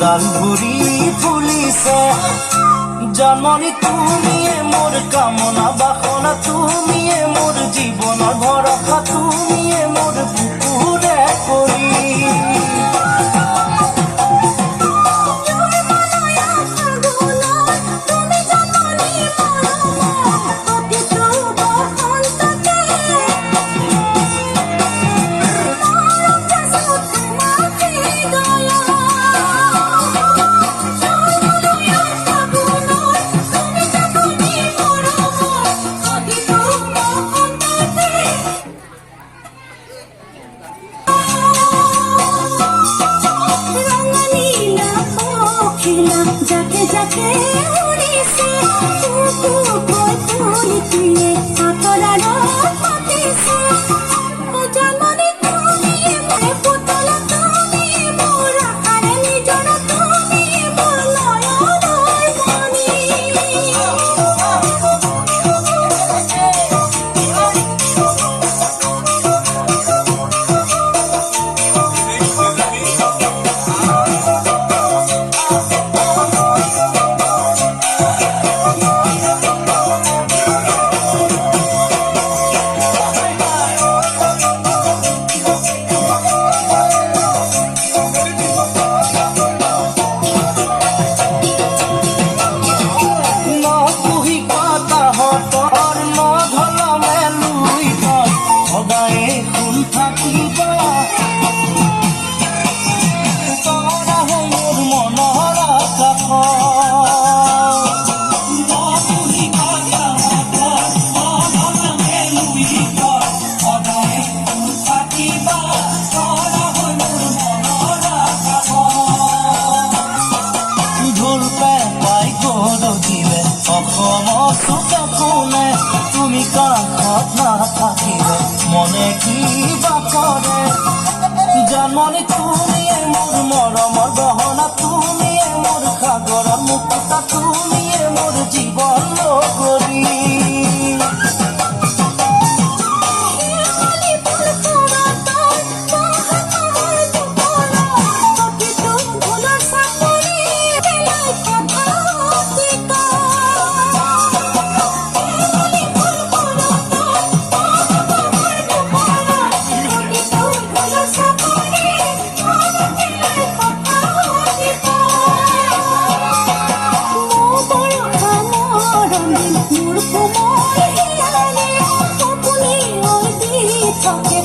ডালগুৰি ফুলিছে জন্মনি তুমিয়ে মোৰ কামনা বাসনা তুমিয়ে মোৰ জীৱনৰ ভৰসা তুমিয়ে মোৰ বুকুৰে কৰি जाके जाके उड़ीसे तू कोई फूल तुए आतरा रो पतिसे ओ जमनी तुनी मैं पुतला तुनी मोरा आरे निजर तुनी मोर नयन मनी তুমি কাষত নাথাকিলে মনে কিবা কৰে জন্মনি তুমিয়ে মোৰ মৰমৰ গহনা তুমিয়ে মোৰ সাগৰৰ মুকুতা তুমিয়ে মোৰ জীৱন লগৰী Talking